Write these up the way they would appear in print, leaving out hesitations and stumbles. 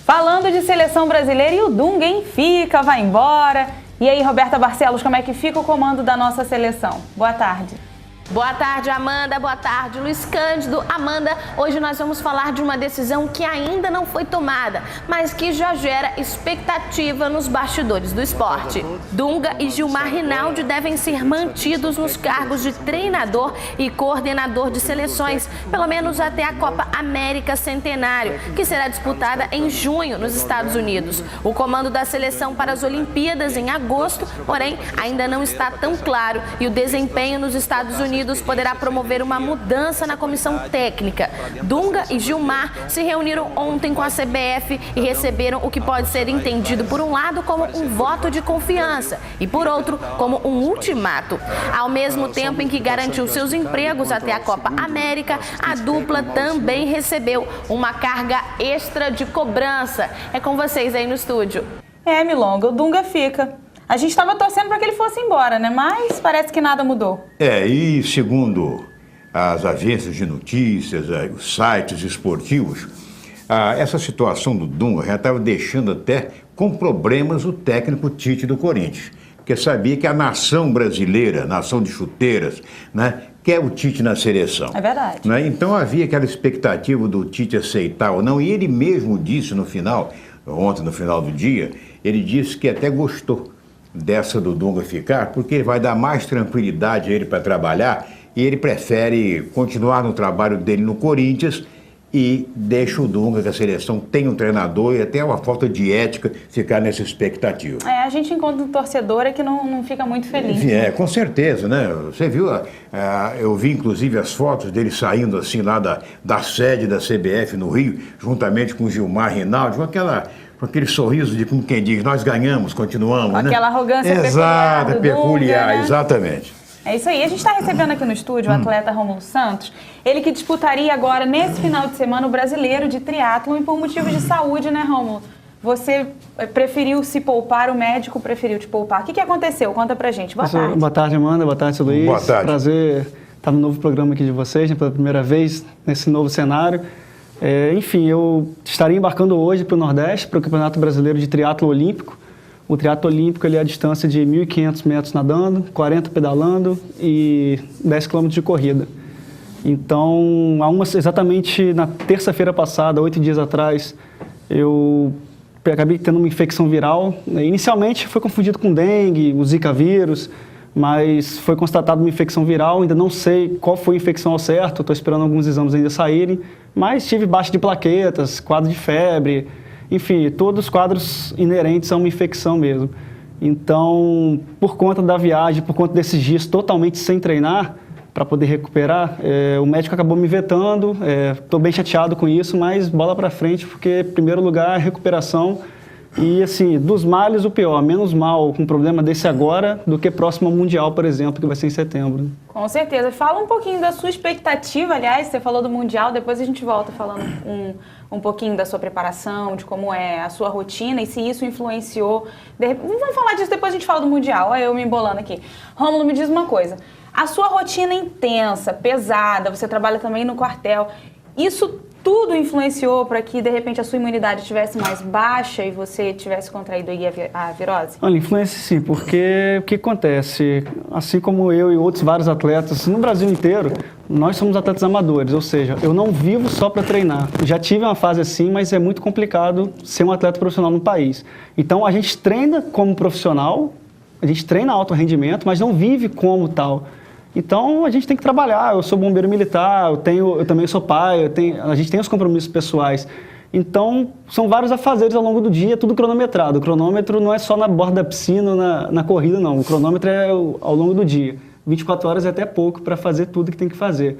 Falando de seleção brasileira, e o Dunga, hein? Fica, vai embora. E aí, Roberta Barcelos, como é que fica o comando da nossa seleção? Boa tarde. Boa tarde, Amanda. Boa tarde, Luiz Cândido. Amanda, hoje nós vamos falar de uma decisão que ainda não foi tomada, mas que já gera expectativa nos bastidores do esporte. Dunga e Gilmar Rinaldi devem ser mantidos nos cargos de treinador e coordenador de seleções, pelo menos até a Copa América Centenário, que será disputada em junho nos Estados Unidos. O comando da seleção para as Olimpíadas em agosto, porém, ainda não está tão claro e o desempenho nos Estados Unidos poderá promover uma mudança na comissão técnica. Dunga e Gilmar se reuniram ontem com a CBF e receberam o que pode ser entendido por um lado como um voto de confiança e por outro como um ultimato. Ao mesmo tempo em que garantiu seus empregos até a Copa América, a dupla também recebeu uma carga extra de cobrança. É com vocês aí no estúdio. Milonga, o Dunga fica. A gente estava torcendo para que ele fosse embora, né? Mas parece que nada mudou. E segundo as agências de notícias, os sites esportivos, essa situação do Dunga já estava deixando até com problemas o técnico Tite do Corinthians, porque sabia que a nação brasileira, nação de chuteiras, né, quer o Tite na seleção. É verdade. Né? Então havia aquela expectativa do Tite aceitar ou não, e ele mesmo disse no final, ontem no final do dia, ele disse que até gostou dessa do Dunga ficar, porque ele vai dar mais tranquilidade a ele para trabalhar e ele prefere continuar no trabalho dele no Corinthians e deixa o Dunga, que a seleção tem um treinador e até uma falta de ética ficar nessa expectativa. A gente encontra um torcedor que não fica muito feliz. Com certeza, né? Você viu, eu vi inclusive as fotos dele saindo assim lá da sede da CBF no Rio, juntamente com o Gilmar Rinaldi, com aquele sorriso de como quem diz, nós ganhamos, continuamos, né? Aquela arrogância peculiar Dunga, né? Exatamente. É isso aí. A gente está recebendo aqui no estúdio o atleta Rômulo Santos, ele que disputaria agora, nesse final de semana, o Brasileiro de Triatlon e por motivos de saúde, né, Rômulo? Você preferiu se poupar, o médico preferiu te poupar. O que aconteceu? Conta pra gente. Boa tarde. Boa tarde, Amanda. Boa tarde, seu Luiz. Boa tarde. Prazer estar no novo programa aqui de vocês, né, pela primeira vez nesse novo cenário. Enfim, eu estaria embarcando hoje para o Nordeste, para o Campeonato Brasileiro de Triatlo Olímpico. O triatlo olímpico ele é a distância de 1.500 metros nadando, 40 pedalando e 10 km de corrida. Então, exatamente na terça-feira passada, 8 dias atrás, eu acabei tendo uma infecção viral. Inicialmente foi confundido com dengue, o Zika vírus, mas foi constatada uma infecção viral, ainda não sei qual foi a infecção ao certo, estou esperando alguns exames ainda saírem, mas tive baixa de plaquetas, quadro de febre, enfim, todos os quadros inerentes a uma infecção mesmo. Então, por conta da viagem, por conta desses dias totalmente sem treinar, para poder recuperar, o médico acabou me vetando, estou bem chateado com isso, mas bola para frente, porque, em primeiro lugar, recuperação. E, assim, dos males, o pior. Menos mal com um problema desse agora do que próximo ao Mundial, por exemplo, que vai ser em setembro. Com certeza. Fala um pouquinho da sua expectativa, aliás, você falou do Mundial, depois a gente volta falando um pouquinho da sua preparação, de como é a sua rotina e se isso influenciou. Vamos falar disso, depois a gente fala do Mundial. Olha eu me embolando aqui. Rômulo, me diz uma coisa. A sua rotina intensa, pesada, você trabalha também no quartel, isso tudo influenciou para que, de repente, a sua imunidade estivesse mais baixa e você tivesse contraído aí a virose? Olha, influencia sim, porque o que acontece? Assim como eu e outros vários atletas, no Brasil inteiro, nós somos atletas amadores, ou seja, eu não vivo só para treinar. Já tive uma fase assim, mas é muito complicado ser um atleta profissional no país. Então, a gente treina como profissional, a gente treina alto rendimento, mas não vive como tal. Então, a gente tem que trabalhar. Eu sou bombeiro militar, eu também sou pai, a gente tem os compromissos pessoais. Então, são vários afazeres ao longo do dia, tudo cronometrado. O cronômetro não é só na borda da piscina, na corrida, não. O cronômetro é ao longo do dia. 24 horas é até pouco para fazer tudo que tem que fazer.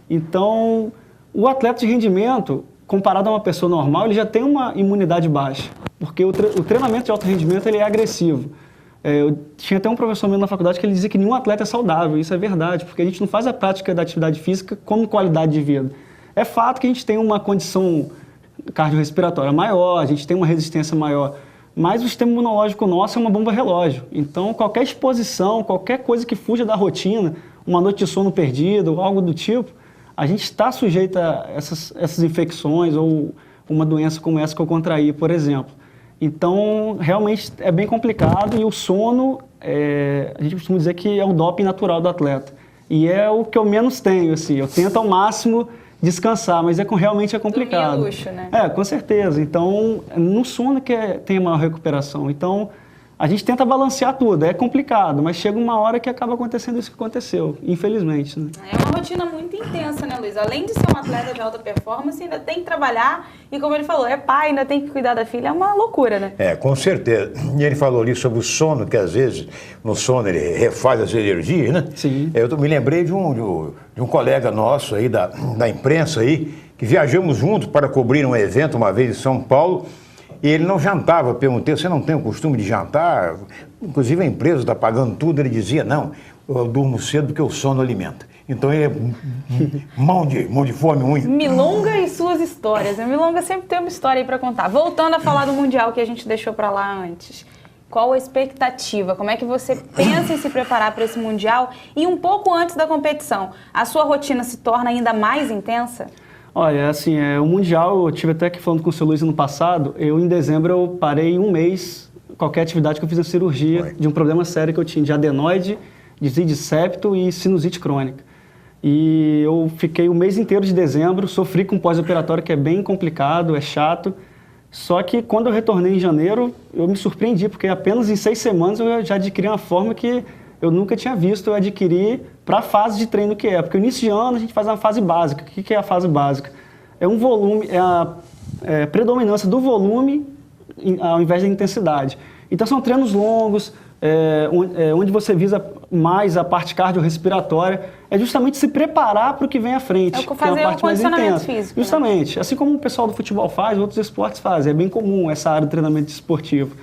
Então, o atleta de rendimento, comparado a uma pessoa normal, ele já tem uma imunidade baixa. Porque o treinamento de alto rendimento ele é agressivo. Eu tinha até um professor meu na faculdade que ele dizia que nenhum atleta é saudável. Isso é verdade, porque a gente não faz a prática da atividade física como qualidade de vida. É fato que a gente tem uma condição cardiorrespiratória maior, a gente tem uma resistência maior, mas o sistema imunológico nosso é uma bomba relógio. Então, qualquer exposição, qualquer coisa que fuja da rotina, uma noite de sono perdida ou algo do tipo, a gente está sujeito a essas infecções ou uma doença como essa que eu contraí, por exemplo. Então, realmente é bem complicado e o sono, a gente costuma dizer que é o doping natural do atleta. E é o que eu menos tenho, assim. Eu tento ao máximo descansar, mas realmente é complicado. Dormir é luxo, né? Com certeza. Então, no sono que tem a maior recuperação. Então, a gente tenta balancear tudo. É complicado, mas chega uma hora que acaba acontecendo isso que aconteceu, infelizmente. Né? É uma rotina muito intensa, né, Luiz? Além de ser um atleta de alta performance, ainda tem que trabalhar e, como ele falou, é pai, ainda tem que cuidar da filha. É uma loucura, né? Com certeza. E ele falou ali sobre o sono, que às vezes no sono ele refaz as energias, né? Sim. Eu me lembrei de um colega nosso aí da imprensa aí, que viajamos juntos para cobrir um evento uma vez em São Paulo. E ele não jantava. Perguntei, você não tem o costume de jantar? Inclusive a empresa está pagando tudo. Ele dizia, não, eu durmo cedo porque o sono alimenta. Então ele é mão de fome, muito. Milonga e suas histórias. A Milonga sempre tem uma história aí para contar. Voltando a falar do Mundial que a gente deixou para lá antes. Qual a expectativa? Como é que você pensa em se preparar para esse Mundial? E um pouco antes da competição, a sua rotina se torna ainda mais intensa? Olha, assim, o Mundial, eu tive até que falando com o seu Luiz no passado, em dezembro eu parei um mês, qualquer atividade que eu fiz na cirurgia de um problema sério que eu tinha de adenoide, desvio de septo e sinusite crônica. E eu fiquei o mês inteiro de dezembro, sofri com pós-operatório que é bem complicado, é chato, só que quando eu retornei em janeiro, eu me surpreendi, porque apenas em 6 semanas eu já adquiri uma forma que eu nunca tinha visto eu adquirir para a fase de treino que é. Porque no início de ano a gente faz uma fase básica. O que é a fase básica? É um volume, é a predominância do volume ao invés da intensidade. Então são treinos longos, onde você visa mais a parte cardiorrespiratória. É justamente se preparar para o que vem à frente. É fazer o condicionamento físico. Justamente. Né? Assim como o pessoal do futebol faz, outros esportes fazem. É bem comum essa área de treinamento esportivo.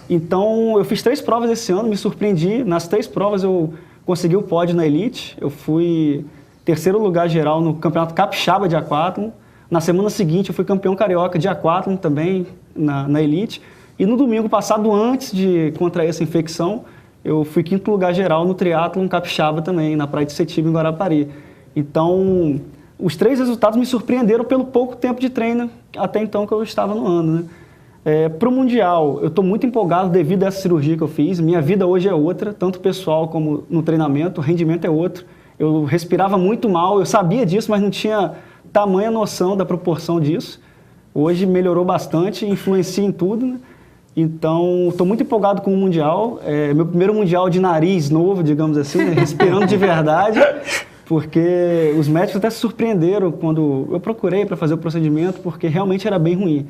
Então, eu fiz 3 provas esse ano, me surpreendi. Nas 3 provas eu consegui o pódio na Elite. Eu fui 3º lugar geral no Campeonato Capixaba de Aquatlon. Na semana seguinte eu fui campeão carioca de Aquatlon também na Elite. E no domingo passado, antes de contrair essa infecção, eu fui 5º lugar geral no Triatlon Capixaba também, na Praia de Setiba, em Guarapari. Então, os 3 resultados me surpreenderam pelo pouco tempo de treino até então que eu estava no ano, né? Para o Mundial, eu estou muito empolgado devido a essa cirurgia que eu fiz. Minha vida hoje é outra, tanto pessoal como no treinamento, o rendimento é outro. Eu respirava muito mal, eu sabia disso, mas não tinha tamanha noção da proporção disso. Hoje melhorou bastante, influencia em tudo, né? Então, estou muito empolgado com o Mundial. Meu primeiro Mundial de nariz novo, digamos assim, né? Respirando de verdade, porque os médicos até se surpreenderam quando eu procurei para fazer o procedimento, porque realmente era bem ruim.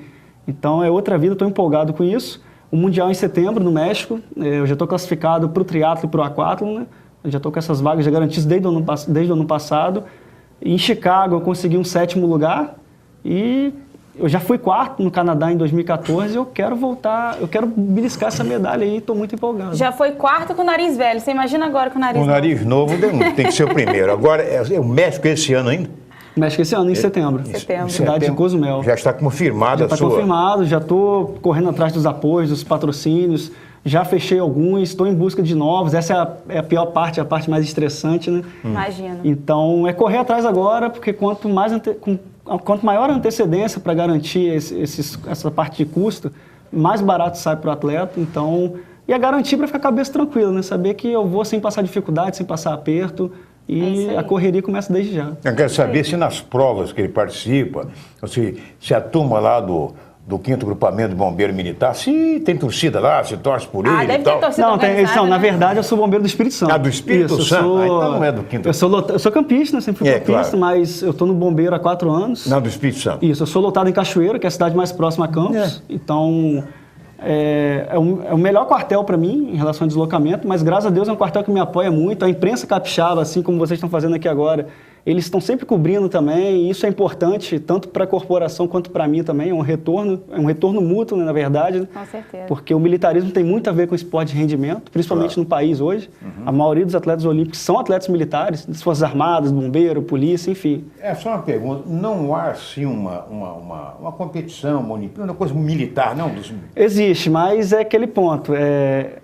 Então, é outra vida, estou empolgado com isso. O Mundial em setembro, no México, eu já estou classificado para o triatlo e para o aquatlon, né? Eu já estou com essas vagas já garantidas desde o ano passado. Em Chicago, eu consegui um 7º lugar e eu já fui 4º no Canadá em 2014. Eu quero voltar, eu quero beliscar essa medalha aí, estou muito empolgado. Já foi 4º com o nariz velho, você imagina agora com o nariz novo? O nariz novo tem que ser o primeiro. Agora, é o México esse ano ainda? México esse ano, em setembro. Cidade de Cozumel. Já está confirmado a sua... Já está confirmado, já estou correndo atrás dos apoios, dos patrocínios, já fechei alguns, estou em busca de novos. Essa é a pior parte, a parte mais estressante, né? Imagino. Então, é correr atrás agora, porque quanto maior a antecedência para garantir essa parte de custo, mais barato sai para o atleta. Então, e a garantia para ficar com a cabeça tranquila, né? Saber que eu vou sem passar dificuldade, sem passar aperto. E a correria começa desde já. Eu quero saber se nas provas que ele participa, se a turma lá do 5º Grupamento de Bombeiro Militar, se tem torcida lá, se torce por ele deve e tal. ter torcida Não, né? Na verdade eu sou bombeiro do Espírito Santo. Do Espírito Santo? Então não é do 5º. Eu sou campista, sempre fui campista, claro. Mas eu estou no bombeiro há 4 anos. Não, do Espírito Santo. Isso, eu sou lotado em Cachoeiro, que é a cidade mais próxima a Campos. Então, é o melhor quartel para mim em relação ao deslocamento, mas graças a Deus é um quartel que me apoia muito. A imprensa capixaba, assim como vocês estão fazendo aqui agora, eles estão sempre cobrindo também, e isso é importante tanto para a corporação quanto para mim também. É um retorno mútuo, né, na verdade. Né? Com certeza. Porque o militarismo tem muito a ver com o esporte de rendimento, principalmente no país hoje. A maioria dos atletas olímpicos são atletas militares, das Forças Armadas, bombeiro, polícia, enfim. É só uma pergunta, não há assim uma competição, uma coisa militar, não? Existe, mas é aquele ponto.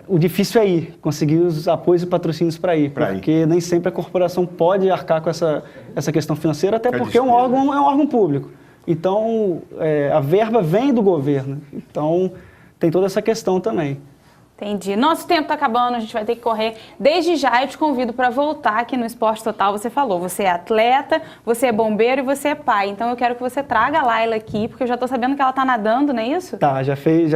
O difícil é ir, conseguir os apoios e patrocínios para ir, porque nem sempre a corporação pode arcar com essa questão financeira, até porque é um órgão público. Então, a verba vem do governo. Então, tem toda essa questão também. Entendi. Nosso tempo está acabando, a gente vai ter que correr. Desde já eu te convido para voltar aqui no Esporte Total. Você falou, você é atleta, você é bombeiro e você é pai. Então eu quero que você traga a Laila aqui, porque eu já estou sabendo que ela está nadando, não é isso? Tá, já fez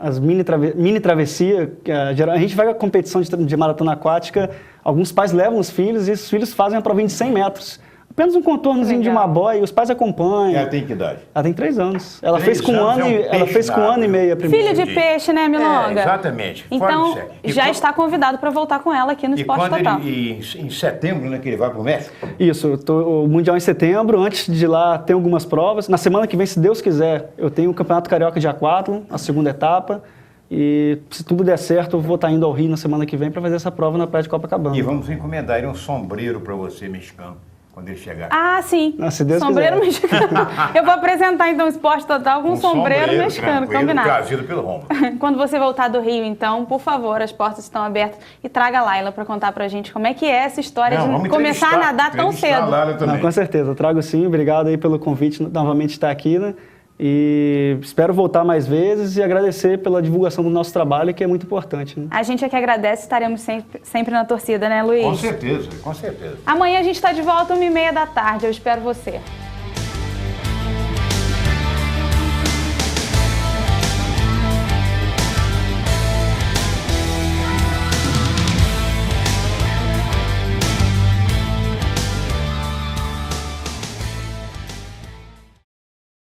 as mini travessia. A gente vai à competição de maratona aquática, alguns pais levam os filhos e esses filhos fazem a provinha de 100 metros. Apenas um contornozinho de uma boia, os pais acompanham. Ela tem que idade? Ela tem 3 anos. Ela 3 fez com um ano e meio a primeira. Filho de peixe, né, Milonga? Exatamente. Então, já está convidado para voltar com ela aqui no Esporte Total. Em setembro, né, que ele vai para o México? Isso, o Mundial em setembro. Antes de ir lá, tem algumas provas. Na semana que vem, se Deus quiser, eu tenho o Campeonato Carioca de Aquatlon, a segunda etapa. E se tudo der certo, eu vou estar indo ao Rio na semana que vem para fazer essa prova na Praia de Copacabana. E vamos encomendar um sombreiro para você, mexicano, quando ele chegar. Ah, sim. Se Deus sombreiro quiser. mexicano. Eu vou apresentar, então, o Esporte Total com um sombreiro mexicano, combinado. Trazido pelo Roma. Quando você voltar do Rio, então, por favor, as portas estão abertas e traga a Laila para contar pra gente como é que é essa história de começar a nadar tão cedo. Não, com certeza, eu trago sim. Obrigado aí pelo convite novamente estar aqui, né? E espero voltar mais vezes e agradecer pela divulgação do nosso trabalho, que é muito importante. Né? A gente é que agradece, estaremos sempre na torcida, né, Luiz? Com certeza, com certeza. Amanhã a gente está de volta 1h30 da tarde, eu espero você.